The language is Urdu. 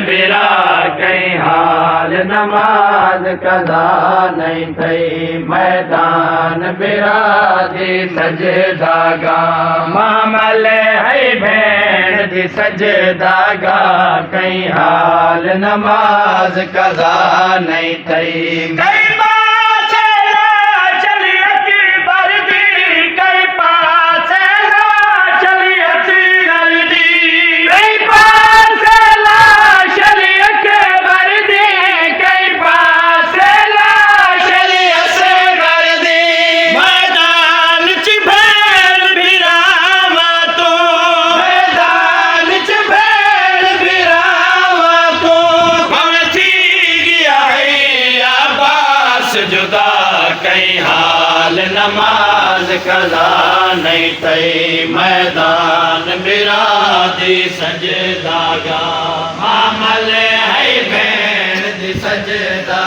برا کئی حال نماز قضا نہیں تھئی میدان برا دی سجدہ گاہ معامل ہے بھین دی سجدہ گاہ کئی حال نماز قضا نہیں تھئی کئی حال نماز قضا نہیں تھئی میدان برا دی سجدہ گاہ معامل ہے بھین دی سجدہ